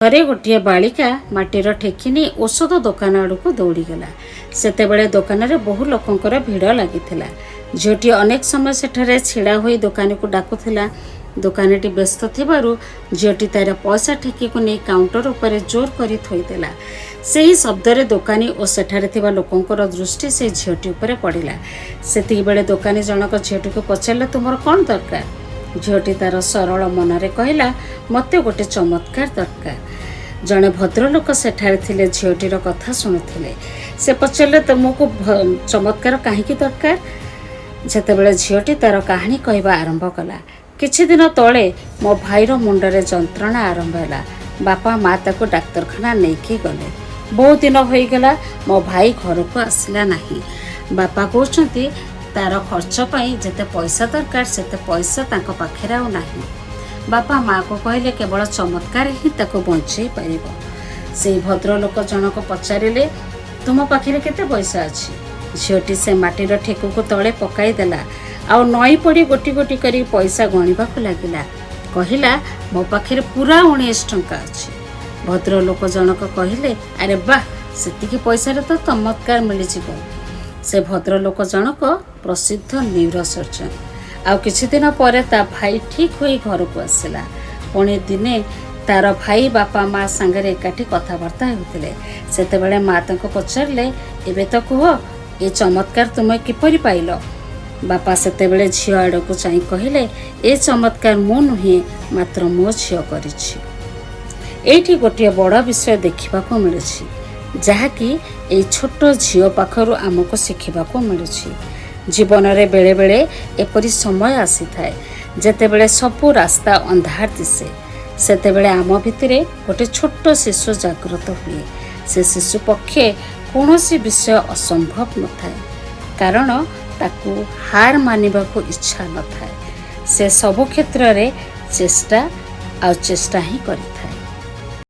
घरे गोटे बालिका माटीर ठेकिनी औषध दुकान आड़ को दौड़ीगला। सेतेबेले दुकान रे बहु लोकंकर भिड़ लगी। झीटी अनेक समय सेठारे छिड़ा होई दुकानी को डाकुला। दुकानीटी व्यस्त थिबारु झीटी तार पैसा ठेकी को नहीं काउंटर उपर जोर करी थोईदेला। सेही शब्दरे दुकानी और सेठारे थिबा लोकंकर दृष्टि से झीटी उपर पड़िला। सेतिकी बेले दुकानी जनक झीटी को पचारिला, तुमर कौन दरकार? झीटी तार सरल मनरे कहला, मते गोटे चमत्कार दरकार। जड़े भद्रलोक सेठारे थिले झीटीर कथा शुणुथिले। से पचारे तुमको चमत्कार कहीं दरकार? जेतेबेले झीटी तार कहानी कहवा आरंभ कला। किछि दिन तले मो भाईर मुंडरे जंत्रणा आरंभ है। बापा माँ ताको डाक्तरखाना नहीं गले। बहुत दिन हो गला मो भाई घर को आसला नहीं। बापा कहते तार खर्च पाई जेते पैसा दरकार सेते पैसा ताको पाखेरा आ नाही। बापा माँ को कहले केवल चमत्कार ही ताको बंचई पारिबो। से भद्रलोक जनक पचारिले, तुम पाखे केते पैसा अछि? झीटी से माटीर ठेकु को तले पकाई देला। आउ नई पड़ी गोटी गोटी करी पैसा गणिबा को लागिला। कहिला, मो पाखे पूरा 19 टंका अछि। भद्रलोक जनक कहले, अरे वाह, सेतिकी पैसा रे तो चमत्कार मिली जिवो। से भद्रलोक जनक प्रसिद्ध न्यूरोसर्जन। आउ किछि दिन परे ता भाई ठीक होई घर को आसला। पुणी दिने तार भाई बापा माँ सांगरे एकाठी कथबार्ता होते। सेतेबेले माँ तांको पचारिले, एबे तो कह ए चमत्कार तुम किपरि पाइल? बापा सेतेबेले झियो आड़ को चाहि कहले, ए चमत्कार मो नुहे मात्र मो झियो करिछि। एठी गोटे बड़ विषय देखा मिलूँ, जहाँकि ए छोट झियो पाखरु आमको शिखिबाको मिलुछि। जीवन में बेले बेले एपरी समय आसी थाए जेतेबेले सबु रास्ता अंधार दिसे। सेतेबेले आम भितरे गोटे छोट शिशु जागृत हुए। से शिशु पक्षे कौनसी विषय असंभव न थाए, कारण ताकू हार मानिबा को इच्छा न थाए। से सबु क्षेत्र रे चेष्टा ही करे।